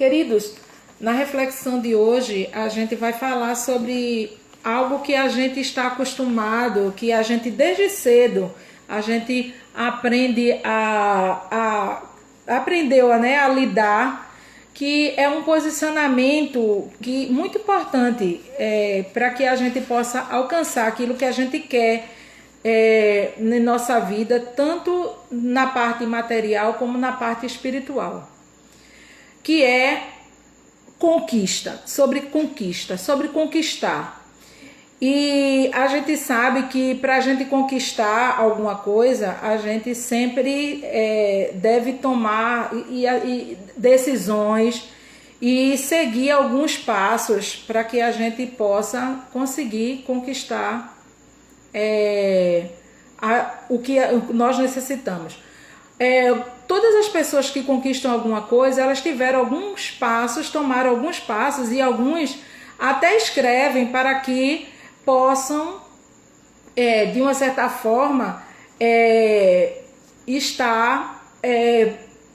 Queridos, na reflexão de hoje, a gente vai falar sobre algo que a gente está acostumado, que a gente desde cedo, a gente aprendeu a lidar, que é um posicionamento muito importante para que a gente possa alcançar aquilo que a gente quer na nossa vida, tanto na parte material como na parte espiritual, que é conquista, sobre conquistar. E a gente sabe que para a gente conquistar alguma coisa, a gente sempre deve tomar decisões e seguir alguns passos para que a gente possa conseguir conquistar o que nós necessitamos. Todas as pessoas que conquistam alguma coisa, elas tiveram alguns passos, tomaram alguns passos, e alguns até escrevem para que possam, de uma certa forma,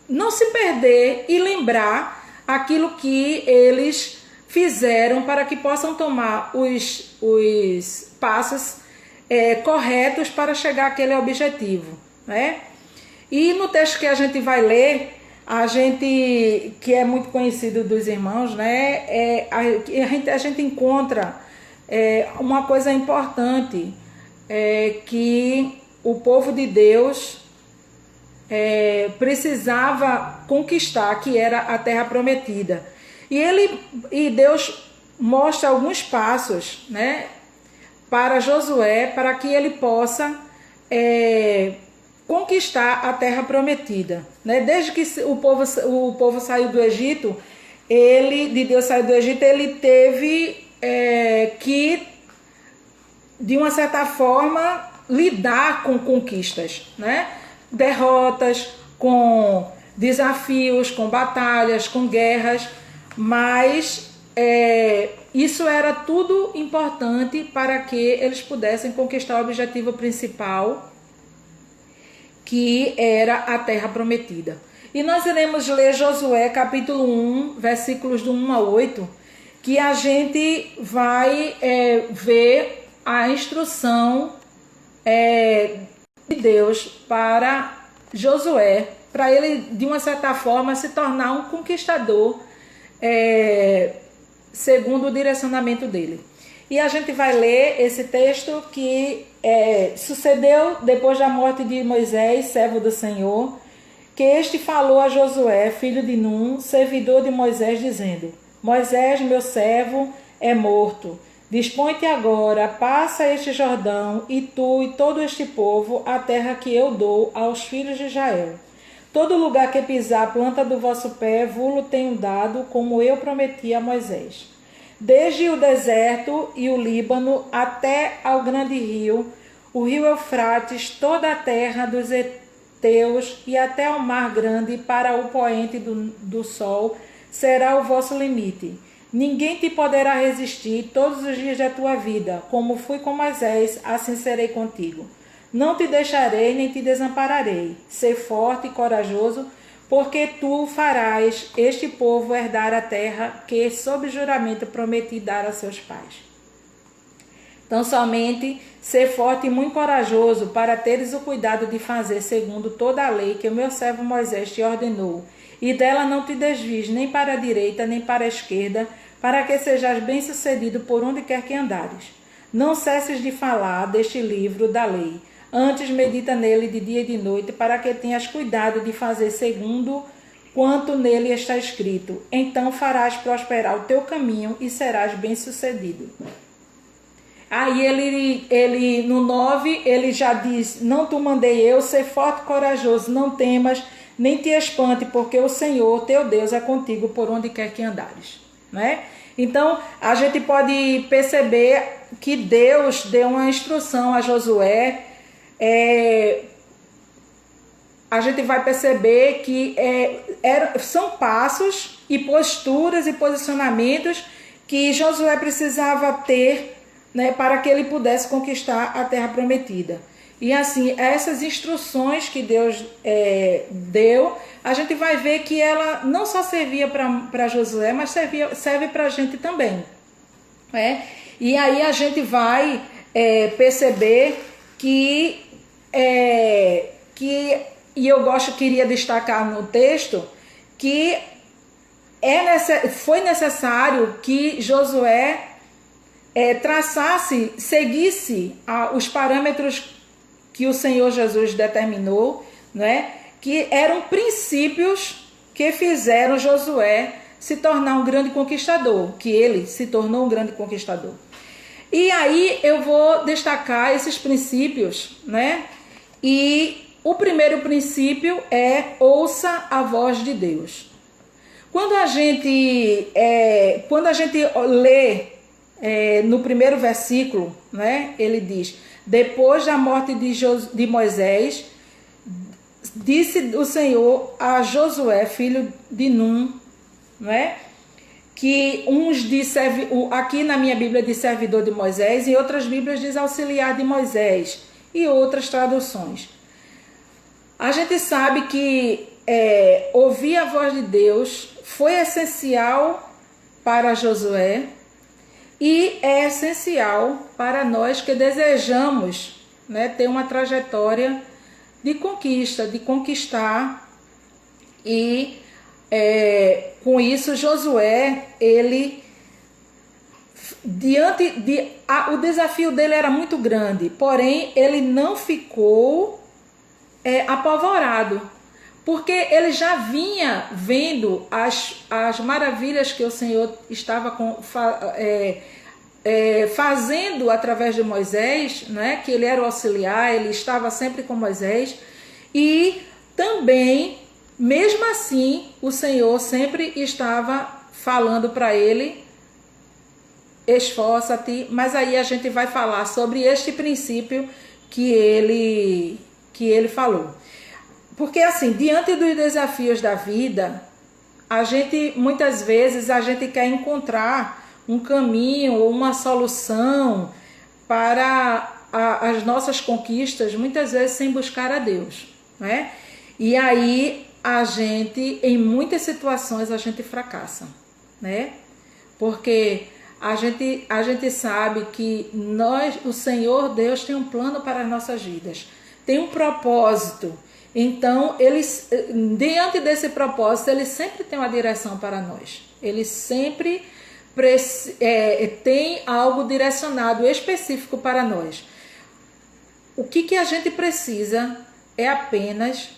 não se perder e lembrar aquilo que eles fizeram, para que possam tomar os passos corretos para chegar àquele objetivo, né? E no texto que a gente vai ler, que é muito conhecido dos irmãos, né? A gente encontra uma coisa importante, que o povo de Deus precisava conquistar, que era a terra prometida. E Deus mostra alguns passos, né, para Josué, para que ele possa conquistar a terra prometida, né? Desde que o povo saiu do Egito, Deus saiu do Egito, ele teve que, de uma certa forma, lidar com conquistas, né? Derrotas, com desafios, com batalhas, com guerras, mas isso era tudo importante para que eles pudessem conquistar o objetivo principal, que era a terra prometida. E nós iremos ler Josué capítulo 1, versículos do 1 a 8, que a gente vai ver a instrução de Deus para Josué, para ele, de uma certa forma, se tornar um conquistador, segundo o direcionamento dele. E a gente vai ler esse texto que sucedeu depois da morte de Moisés, servo do Senhor, que este falou a Josué, filho de Num, servidor de Moisés, dizendo: Moisés, meu servo, é morto. Dispõe-te agora, passa este Jordão, e tu e todo este povo, a terra que eu dou aos filhos de Israel. Todo lugar que pisar a planta do vosso pé, vos tenho dado, como eu prometi a Moisés. Desde o deserto e o Líbano até ao grande rio, o rio Eufrates, toda a terra dos heteus e até ao mar grande, para o poente do sol, será o vosso limite. Ninguém te poderá resistir todos os dias da tua vida. Como fui com Moisés, assim serei contigo. Não te deixarei nem te desampararei. Sê forte e corajoso, porque tu farás este povo herdar a terra que, sob juramento, prometi dar a seus pais. Então, somente ser forte e muito corajoso, para teres o cuidado de fazer segundo toda a lei que o meu servo Moisés te ordenou, e dela não te desvies nem para a direita nem para a esquerda, para que sejas bem-sucedido por onde quer que andares. Não cesses de falar deste livro da lei, antes medita nele de dia e de noite, para que tenhas cuidado de fazer segundo quanto nele está escrito. Então farás prosperar o teu caminho e serás bem-sucedido. Aí ele no 9, ele já diz: não te mandei eu, ser forte e corajoso, não temas, nem te espante, porque o Senhor, teu Deus, é contigo por onde quer que andares. Né? Então, a gente pode perceber que Deus deu uma instrução a Josué. A gente vai perceber que são passos e posturas e posicionamentos que Josué precisava ter, né, para que ele pudesse conquistar a terra prometida. E assim, essas instruções que Deus deu, a gente vai ver que ela não só servia para Josué, mas serve para a gente também. Né? E aí a gente vai perceber que e eu queria destacar no texto que foi necessário que Josué seguisse os parâmetros que o Senhor Jesus determinou, né? Que eram princípios que fizeram Josué se tornar um grande conquistador, que ele se tornou um grande conquistador. E aí eu vou destacar esses princípios, né? E o primeiro princípio é: ouça a voz de Deus. Quando a gente lê no primeiro versículo, né, ele diz: depois da morte de Moisés, disse o Senhor a Josué, filho de Num, né, que aqui na minha Bíblia diz servidor de Moisés, em outras Bíblias diz auxiliar de Moisés, e outras traduções. A gente sabe que ouvir a voz de Deus foi essencial para Josué e é essencial para nós que desejamos, né, ter uma trajetória de conquista, de conquistar. E com isso Josué, o desafio dele era muito grande, porém ele não ficou apavorado, porque ele já vinha vendo as maravilhas que o Senhor estava fazendo através de Moisés, né? Que ele era o auxiliar, ele estava sempre com Moisés, e também, mesmo assim, o Senhor sempre estava falando para ele: esforça-te. Mas aí a gente vai falar sobre este princípio que ele falou. Porque assim, diante dos desafios da vida, muitas vezes a gente quer encontrar um caminho ou uma solução para as nossas conquistas, muitas vezes sem buscar a Deus, né? E aí em muitas situações a gente fracassa, né? Porque a gente sabe que o Senhor Deus tem um plano para as nossas vidas, tem um propósito. Então, diante desse propósito, ele sempre tem uma direção para nós. Ele sempre tem algo direcionado, específico para nós. O que a gente precisa é apenas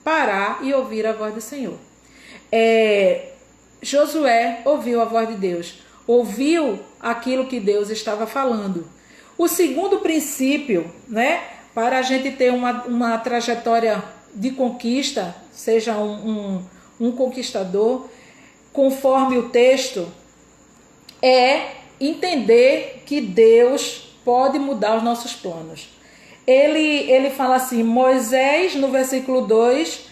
parar e ouvir a voz do Senhor. Josué ouviu a voz de Deus, ouviu aquilo que Deus estava falando. O segundo princípio, né, para a gente ter uma trajetória de conquista, seja um conquistador, conforme o texto, é entender que Deus pode mudar os nossos planos. Ele fala assim: Moisés, no versículo 2,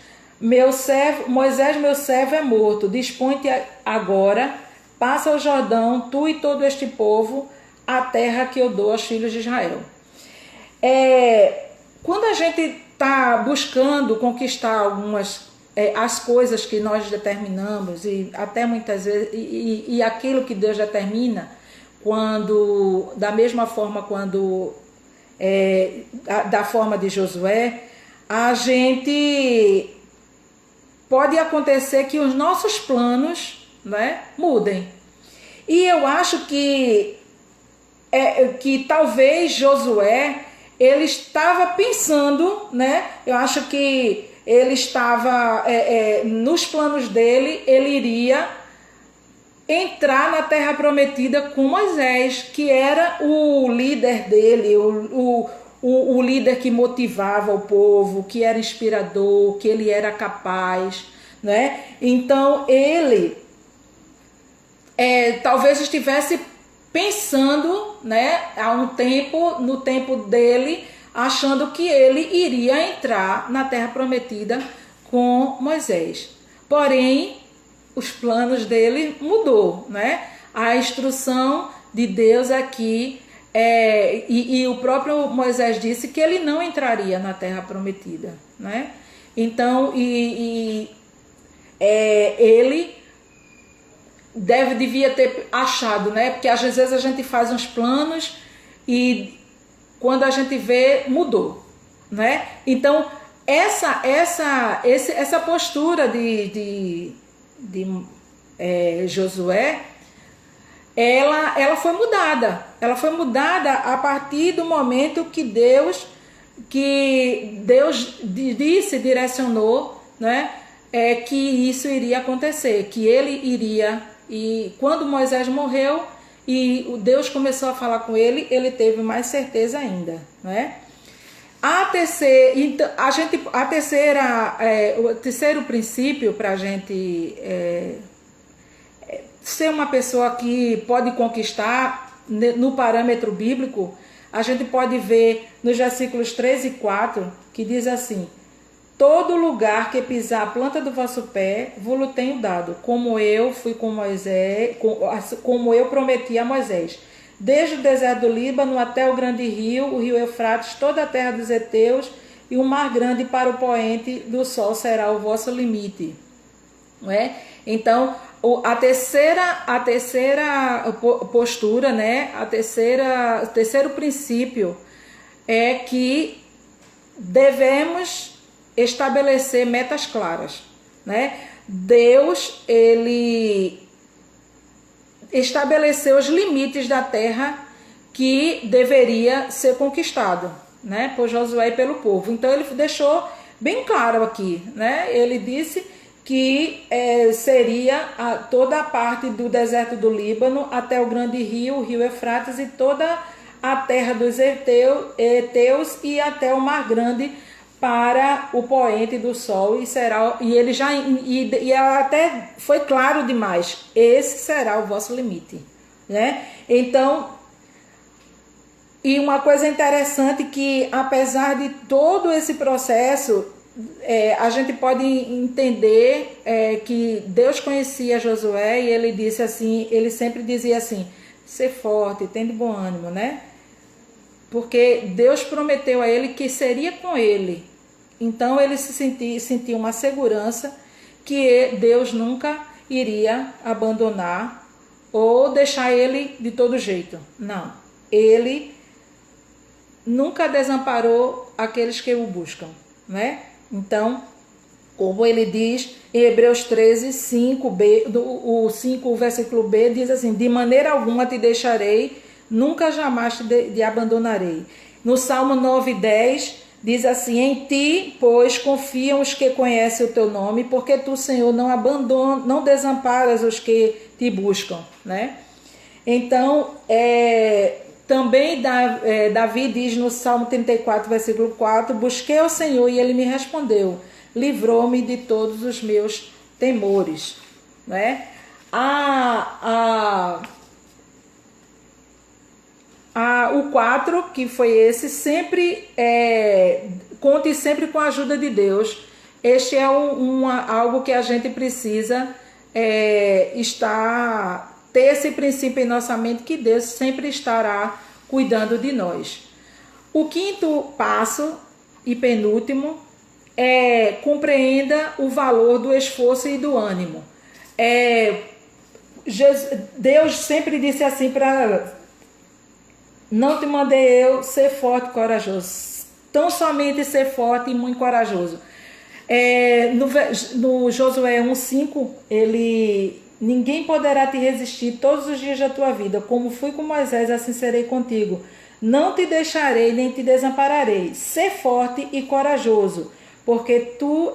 Moisés, meu servo, é morto, dispõe-te agora, passa o Jordão, tu e todo este povo, a terra que eu dou aos filhos de Israel. Quando a gente está buscando conquistar as coisas que nós determinamos, e até muitas vezes e aquilo que Deus determina, da mesma forma da forma de Josué, pode acontecer que os nossos planos, né, mudem. E eu acho que talvez Josué, ele estava pensando, né? Eu acho que ele estava nos planos dele, ele iria entrar na terra prometida com Moisés, que era o líder dele, o líder que motivava o povo, que era inspirador, que ele era capaz, né? Então ele talvez estivesse pensando, né, no tempo dele, achando que ele iria entrar na terra prometida com Moisés. Porém, os planos dele mudou, né? A instrução de Deus aqui e o próprio Moisés disse que ele não entraria na terra prometida, né? Então, ele devia ter achado, né? Porque às vezes a gente faz uns planos e quando a gente vê, mudou, né? Então, essa postura de Josué, ela foi mudada. Ela foi mudada a partir do momento que Deus disse, direcionou, né? Que isso iria acontecer, que ele iria. E quando Moisés morreu e Deus começou a falar com ele, ele teve mais certeza ainda, né? O terceiro princípio para a gente ser uma pessoa que pode conquistar no parâmetro bíblico, a gente pode ver nos versículos 3 e 4, que diz assim: todo lugar que pisar a planta do vosso pé, vos tenho dado, como eu fui com Moisés, como eu prometi a Moisés. Desde o deserto do Líbano até o grande rio, o rio Eufrates, toda a terra dos heteus e o mar grande para o poente do sol será o vosso limite. Não é? Então, a terceira postura, né? O terceiro princípio é que devemos estabelecer metas claras, né? Deus, ele estabeleceu os limites da terra que deveria ser conquistado, né? Por Josué e pelo povo. Então ele deixou bem claro aqui, né? Ele disse que seria toda a parte do deserto do Líbano até o grande rio, o rio Eufrates, e toda a terra dos heteus e até o mar grande para o poente do sol, e ele já até foi claro demais: esse será o vosso limite, né? Então, e uma coisa interessante que, apesar de todo esse processo, a gente pode entender que Deus conhecia Josué e ele disse assim, ele sempre dizia assim: ser forte, tem de bom ânimo, né? Porque Deus prometeu a ele que seria com ele. Então ele sentiu uma segurança que Deus nunca iria abandonar ou deixar ele de todo jeito. Não, ele nunca desamparou aqueles que o buscam, né? Então, como ele diz em Hebreus 13, 5b, o versículo B diz assim: de maneira alguma te deixarei, nunca jamais te abandonarei. No Salmo 9:10 diz assim: em ti, pois, confiam os que conhecem o teu nome, porque tu, Senhor, não desamparas os que te buscam, né? Então, também Davi diz no Salmo 34, versículo 4: busquei ao Senhor e ele me respondeu, livrou-me de todos os meus temores, né? O 4, que foi esse, sempre conte sempre com a ajuda de Deus. Este é algo que a gente precisa ter esse princípio em nossa mente, que Deus sempre estará cuidando de nós. O quinto passo e penúltimo é: compreenda o valor do esforço e do ânimo. Deus sempre disse assim para: não te mandei eu ser forte e corajoso, tão somente ser forte e muito corajoso. No Josué 1:5, ninguém poderá te resistir todos os dias da tua vida, como fui com Moisés, assim serei contigo. Não te deixarei nem te desampararei. Ser forte e corajoso, porque tu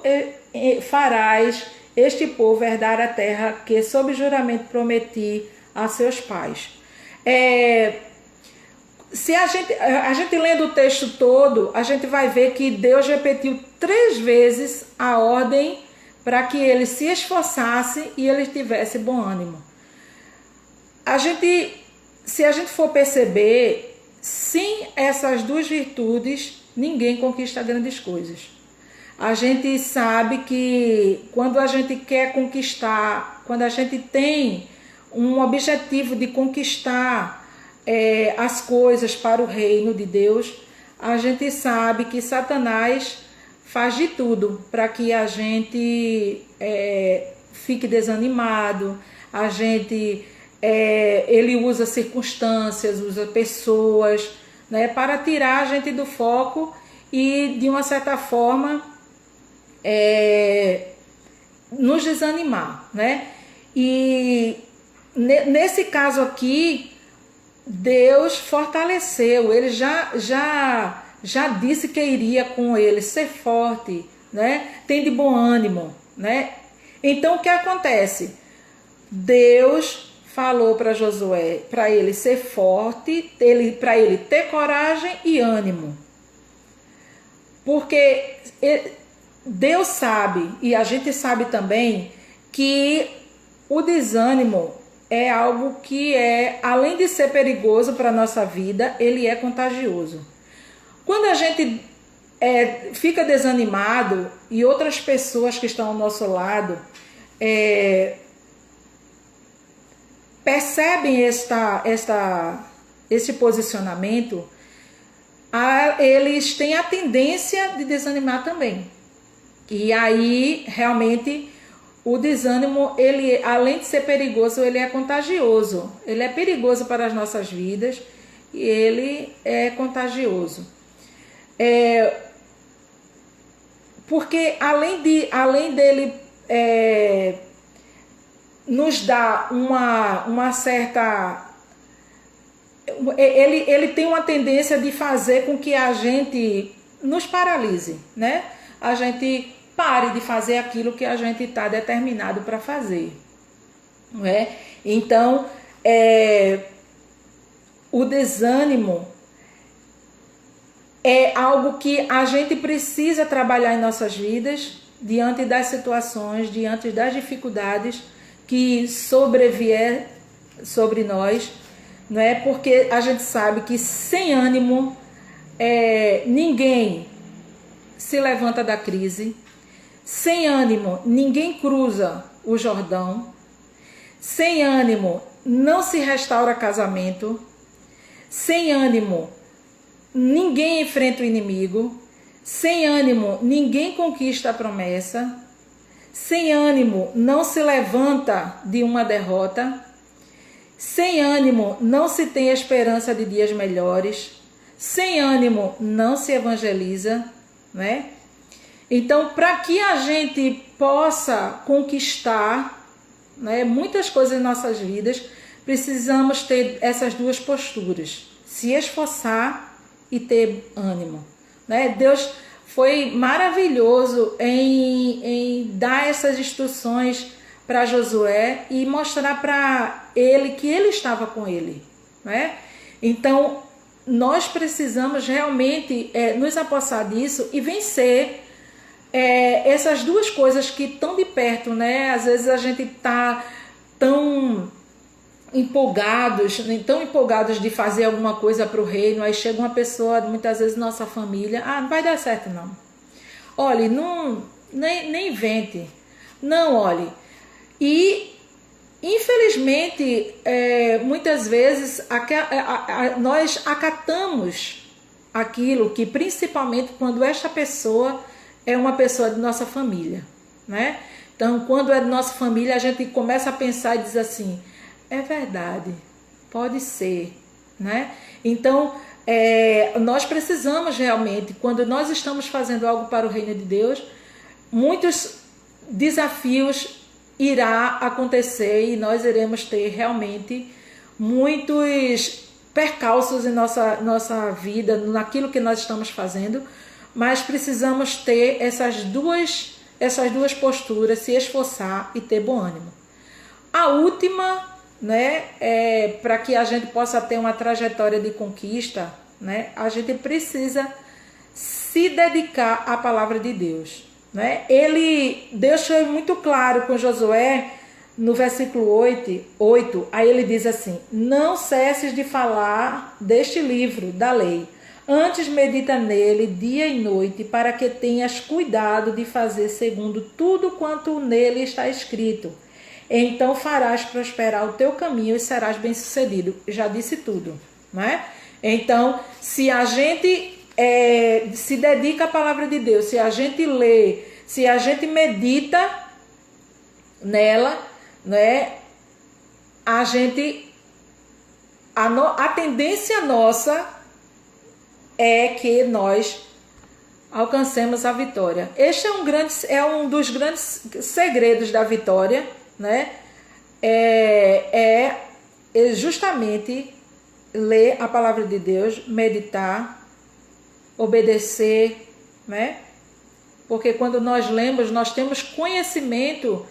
farás este povo herdar a terra que sob juramento prometi a seus pais. Se a gente lendo o texto todo, a gente vai ver que Deus repetiu 3 vezes a ordem para que ele se esforçasse e ele tivesse bom ânimo. Se a gente for perceber, sem essas 2 virtudes, ninguém conquista grandes coisas. A gente sabe que quando a gente quer conquistar, quando a gente tem um objetivo de conquistar as coisas para o reino de Deus, a gente sabe que Satanás faz de tudo para que a gente fique desanimado, ele usa circunstâncias, usa pessoas, né, para tirar a gente do foco e, de uma certa forma, nos desanimar, né? E nesse caso aqui, Deus fortaleceu, ele já disse que iria com ele, ser forte, né? Tem de bom ânimo, né? Então o que acontece? Deus falou para Josué, para ele ser forte, para ele ter coragem e ânimo. Porque Deus sabe, e a gente sabe também, que o desânimo é algo que além de ser perigoso para a nossa vida, ele é contagioso. Quando a gente fica desanimado e outras pessoas que estão ao nosso lado percebem esse posicionamento, eles têm a tendência de desanimar também. E aí, realmente, o desânimo, ele, além de ser perigoso, ele é contagioso. Ele é perigoso para as nossas vidas e ele é contagioso. Porque além dele nos dar uma certa... Ele tem uma tendência de fazer com que a gente nos paralise, né? A gente pare de fazer aquilo que a gente está determinado para fazer, não é? Então, o desânimo é algo que a gente precisa trabalhar em nossas vidas, diante das situações, diante das dificuldades que sobrevier sobre nós, não é? Porque a gente sabe que sem ânimo ninguém se levanta da crise, sem ânimo ninguém cruza o Jordão, sem ânimo não se restaura casamento, sem ânimo ninguém enfrenta o inimigo, sem ânimo ninguém conquista a promessa, sem ânimo não se levanta de uma derrota, sem ânimo não se tem esperança de dias melhores, sem ânimo não se evangeliza, né? Então, para que a gente possa conquistar, né, muitas coisas em nossas vidas, precisamos ter essas duas posturas, se esforçar e ter ânimo, né? Deus foi maravilhoso em dar essas instruções para Josué e mostrar para ele que ele estava com ele, né? Então, nós precisamos realmente nos apossar disso e vencer essas duas coisas que estão de perto, né? Às vezes a gente está tão empolgados de fazer alguma coisa para o reino, aí chega uma pessoa, muitas vezes nossa família, não vai dar certo não. Olhe, nem invente, não, olhe. E infelizmente, muitas vezes nós acatamos aquilo que, principalmente quando esta pessoa é uma pessoa de nossa família, né? Então, quando é de nossa família, a gente começa a pensar e diz assim, é verdade, pode ser, né? Então, nós precisamos realmente, quando nós estamos fazendo algo para o reino de Deus, muitos desafios irá acontecer e nós iremos ter realmente muitos percalços em nossa vida, naquilo que nós estamos fazendo, mas precisamos ter essas duas posturas, se esforçar e ter bom ânimo. A última, né, para que a gente possa ter uma trajetória de conquista, né, a gente precisa se dedicar à palavra de Deus, né? Deus foi muito claro com Josué no versículo 8, aí ele diz assim, não cesses de falar deste livro da lei, antes medita nele dia e noite, para que tenhas cuidado de fazer segundo tudo quanto nele está escrito. Então farás prosperar o teu caminho e serás bem-sucedido. Já disse tudo, né? Então, se a gente se dedica à palavra de Deus, se a gente lê, se a gente medita nela, né? A tendência nossa é que nós alcancemos a vitória. Este é um dos grandes segredos da vitória, né? É justamente ler a palavra de Deus, meditar, obedecer, né? Porque quando nós lemos, nós temos conhecimento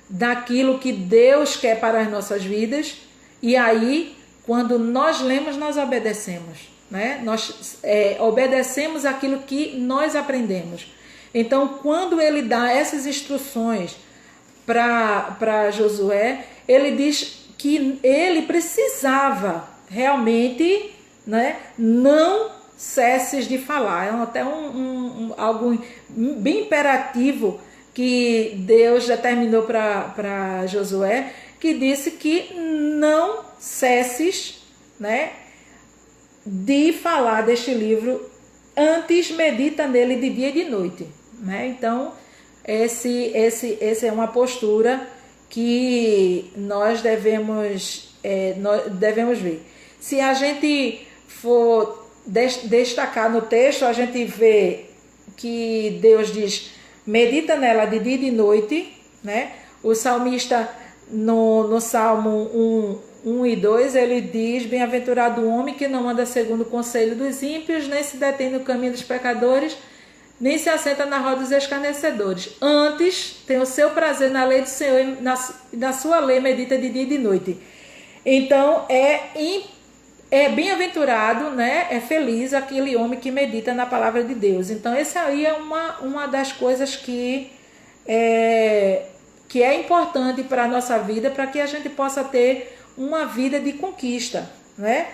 daquilo que Deus quer para as nossas vidas, e aí, quando nós lemos, nós obedecemos, né? Nós obedecemos aquilo que nós aprendemos. Então, quando ele dá essas instruções para Josué, ele diz que ele precisava realmente, né, não cesses de falar. É até algo bem imperativo que Deus determinou para Josué, que disse que não cesses, né, de falar deste livro, antes medita nele de dia e de noite, né? Então, essa é uma postura que nós devemos ver. Se a gente for destacar no texto, a gente vê que Deus diz: medita nela de dia e de noite, né? O salmista, no Salmo 1 e 2, ele diz: bem-aventurado o homem que não anda segundo o conselho dos ímpios, nem se detém no caminho dos pecadores, nem se assenta na roda dos escarnecedores. Antes, tem o seu prazer na lei do Senhor, e na sua lei medita de dia e de noite. Então, é bem-aventurado, né? É feliz aquele homem que medita na palavra de Deus. Então, esse aí é uma das coisas que é importante para a nossa vida, para que a gente possa ter uma vida de conquista, né?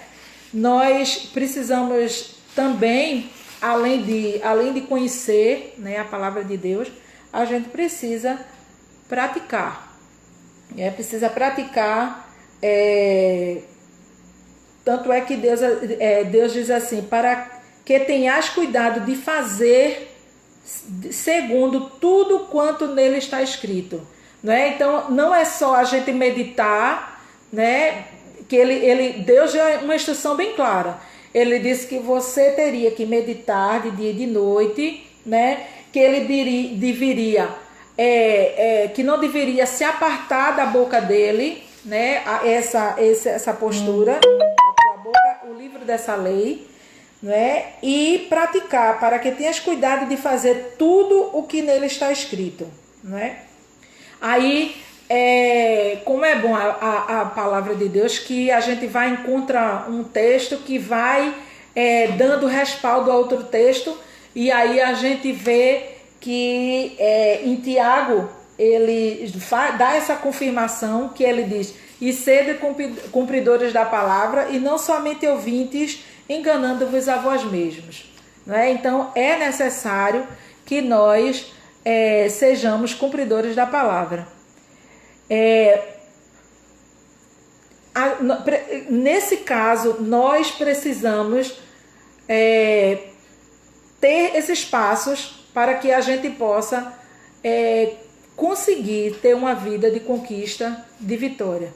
Nós precisamos também, além de conhecer, né, a palavra de Deus, a gente precisa praticar. Precisa praticar. Tanto é que Deus diz assim: para que tenhas cuidado de fazer segundo tudo quanto nele está escrito, né? Então, não é só a gente meditar, né? Que Deus já é uma instrução bem clara. Ele disse que você teria que meditar de dia e de noite, né? Que ele deveria, que não deveria se apartar da boca dele, né? Essa postura, o livro dessa lei, né? E praticar, para que tenhas cuidado de fazer tudo o que nele está escrito, né? Aí, como é bom a palavra de Deus, que a gente vai encontrar um texto que vai dando respaldo a outro texto, e aí a gente vê que em Tiago ele dá essa confirmação, que ele diz: e sede cumpridores da palavra, e não somente ouvintes, enganando-vos a vós mesmos, né? Então, é necessário que nós sejamos cumpridores da palavra. Nesse caso, nós precisamos ter esses passos para que a gente possa conseguir ter uma vida de conquista, de vitória.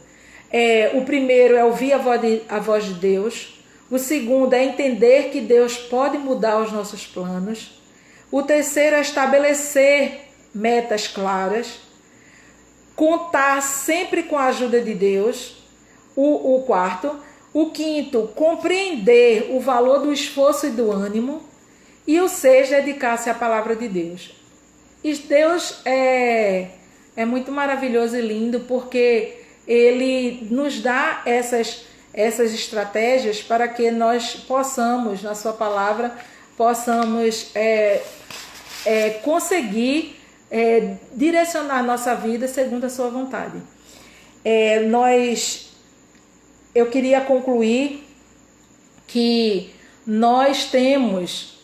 O primeiro é ouvir a voz de Deus. O segundo é entender que Deus pode mudar os nossos planos. O terceiro é estabelecer metas claras. Contar sempre com a ajuda de Deus. O quarto. O quinto, compreender o valor do esforço e do ânimo. E o sexto, dedicar-se à palavra de Deus. E Deus é muito maravilhoso e lindo, porque Ele nos dá essas estratégias para que nós possamos, na sua palavra, possamos conseguir direcionar a nossa vida segundo a sua vontade. Eu queria concluir que nós temos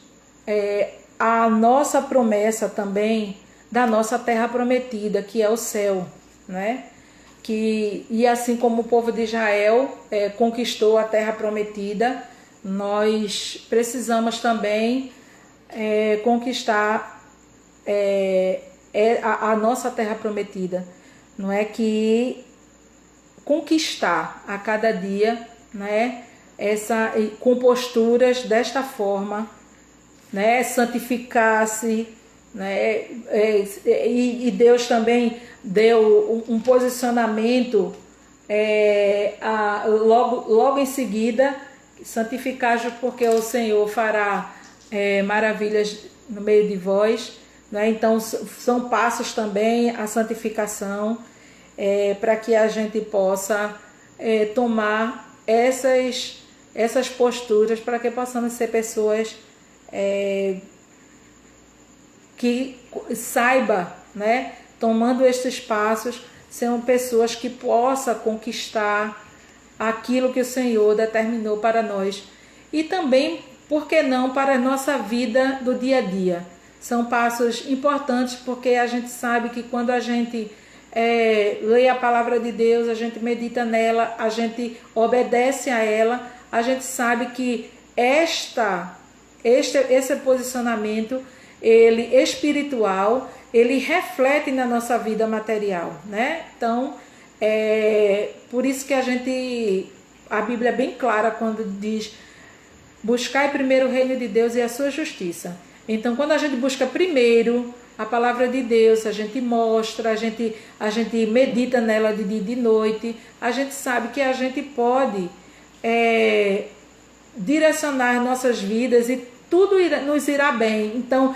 a nossa promessa também da nossa terra prometida, que é o céu, né? e assim como o povo de Israel conquistou a terra prometida, nós precisamos também conquistar a nossa terra prometida. Não é que conquistar a cada dia, né, com posturas desta forma, né, santificar-se, né, e Deus também deu um posicionamento logo em seguida: santificai-vos, porque o Senhor fará maravilhas no meio de vós, né? Então são passos também a santificação, para que a gente possa tomar essas posturas, para que possamos ser pessoas que saiba, né, tomando estes passos, serão pessoas que possam conquistar aquilo que o Senhor determinou para nós. E também, por que não, para a nossa vida do dia a dia. São passos importantes, porque a gente sabe que quando a gente lê a palavra de Deus, a gente medita nela, a gente obedece a ela, a gente sabe que esse posicionamento, ele espiritual, ele reflete na nossa vida material, né? Então, por isso que a Bíblia é bem clara quando diz: buscai primeiro o reino de Deus e a sua justiça. Então, quando a gente busca primeiro a palavra de Deus, a gente mostra, a gente medita nela de dia e de noite, a gente sabe que a gente pode direcionar nossas vidas e tudo nos irá bem. Então,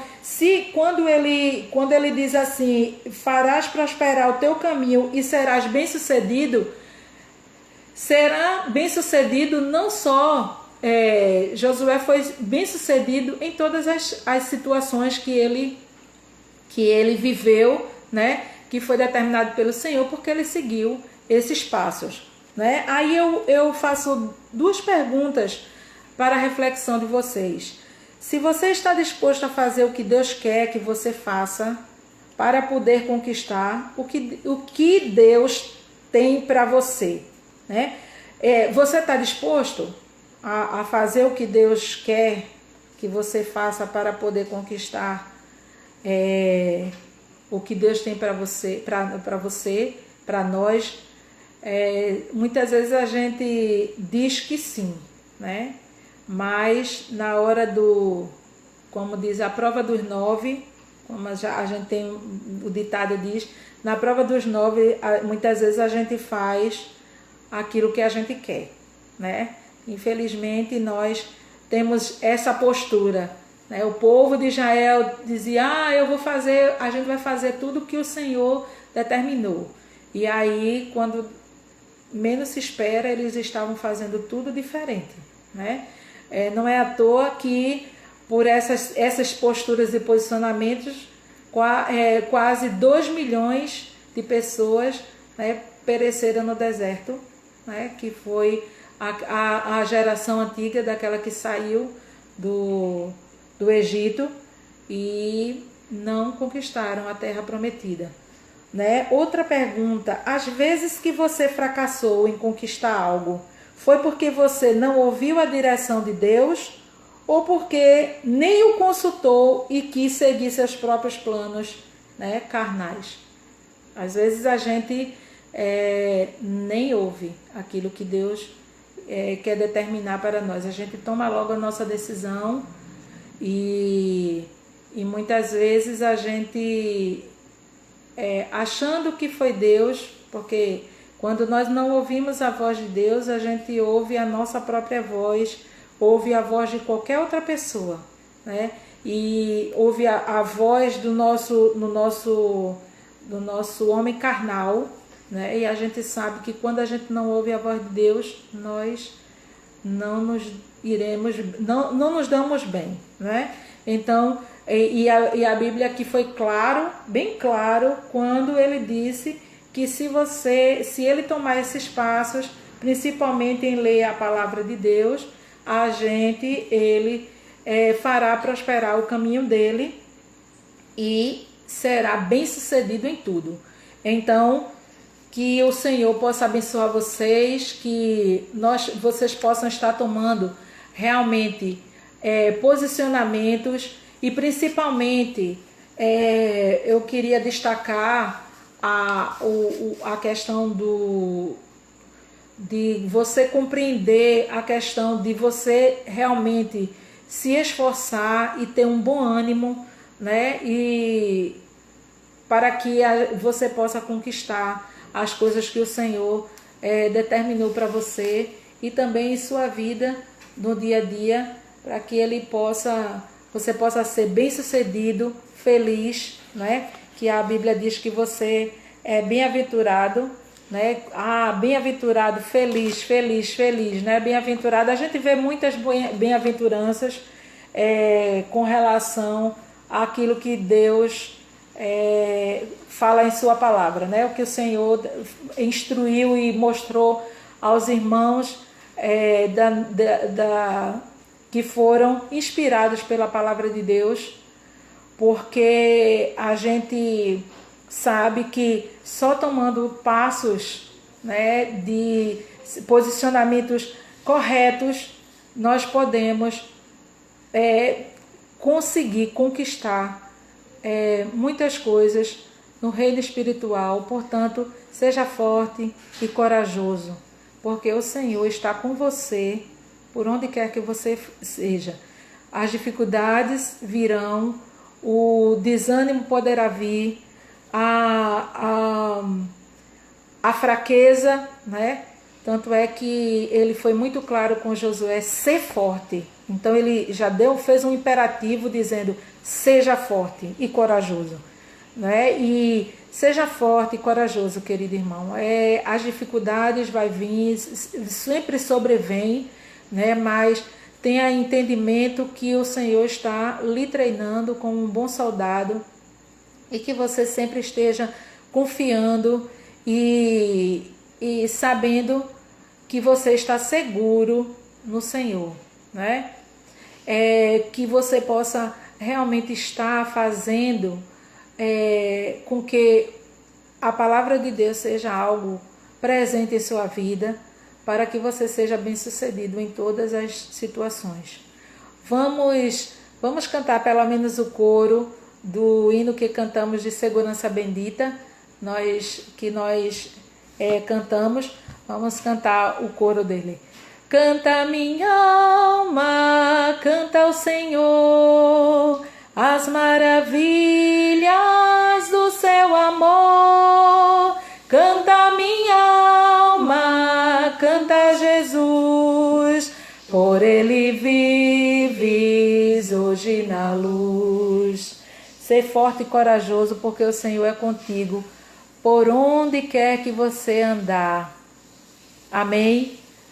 quando ele diz assim: farás prosperar o teu caminho e serás bem-sucedido, será bem-sucedido não só... Josué foi bem-sucedido em todas as situações que ele viveu, né? Que foi determinado pelo Senhor, porque ele seguiu esses passos, né? Aí eu faço duas perguntas para a reflexão de vocês. Se você está disposto a fazer o que Deus quer que você faça para poder conquistar o que Deus tem para você, né? Você está disposto a fazer o que Deus quer que você faça para poder conquistar o que Deus tem para você, para nós? Muitas vezes a gente diz que sim, né? Mas na hora como diz, a prova dos 9, como a gente tem, o ditado diz, na prova dos 9, muitas vezes a gente faz aquilo que a gente quer, né? Infelizmente nós temos essa postura, né? O povo de Israel dizia: a gente vai fazer tudo o que o Senhor determinou. E aí, quando menos se espera, eles estavam fazendo tudo diferente, né? Não é à toa que, por essas posturas e posicionamentos, quase 2 milhões de pessoas, né, pereceram no deserto, né, que foi a geração antiga, daquela que saiu do Egito e não conquistaram a terra prometida, né? Outra pergunta: às vezes que você fracassou em conquistar algo, foi porque você não ouviu a direção de Deus, ou porque nem o consultou e quis seguir seus próprios planos, né, carnais? Às vezes a gente nem ouve aquilo que Deus quer determinar para nós. A gente toma logo a nossa decisão e muitas vezes a gente achando que foi Deus, porque quando nós não ouvimos a voz de Deus, a gente ouve a nossa própria voz, ouve a voz de qualquer outra pessoa, né? E ouve a voz do nosso homem carnal, né? E a gente sabe que quando a gente não ouve a voz de Deus, nós não nos damos bem, né? Então, e a Bíblia aqui foi bem claro, quando ele disse que se ele tomar esses passos, principalmente em ler a palavra de Deus, ele fará prosperar o caminho dele e será bem sucedido em tudo. Então, Que o Senhor possa abençoar vocês, que vocês possam estar tomando realmente posicionamentos e principalmente eu queria destacar a questão de você compreender a questão de você realmente se esforçar e ter um bom ânimo, né? E para que você possa conquistar as coisas que o Senhor determinou para você e também em sua vida no dia a dia, para que você possa ser bem-sucedido, feliz, né? Que a Bíblia diz que você é bem-aventurado, né? Bem-aventurado, feliz, feliz, feliz, né? Bem-aventurado. A gente vê muitas bem-aventuranças com relação àquilo que Deus fala em sua palavra, né? O que o Senhor instruiu e mostrou aos irmãos que foram inspirados pela palavra de Deus, porque a gente sabe que só tomando passos, né, de posicionamentos corretos, nós podemos conseguir conquistar muitas coisas no reino espiritual. Portanto, seja forte e corajoso, porque o Senhor está com você por onde quer que você seja. As dificuldades virão, o desânimo poderá vir, a fraqueza, né? Tanto é que ele foi muito claro com Josué: ser forte. Então ele já fez um imperativo dizendo: seja forte e corajoso, né? E seja forte e corajoso, querido irmão. As dificuldades vai vir, sempre sobrevêm, né? Mas tenha entendimento que o Senhor está lhe treinando como um bom soldado e que você sempre esteja confiando e sabendo que você está seguro no Senhor, né? Que você possa realmente estar fazendo com que a palavra de Deus seja algo presente em sua vida, para que você seja bem-sucedido em todas as situações. Vamos cantar pelo menos o coro do hino que cantamos de Segurança Bendita, nós cantamos. Vamos cantar o coro dele. Canta minha alma, canta ao Senhor as maravilhas do seu amor. Canta minha alma, canta Jesus, por ele vives hoje na luz. Ser forte e corajoso, porque o Senhor é contigo por onde quer que você andar. Amém?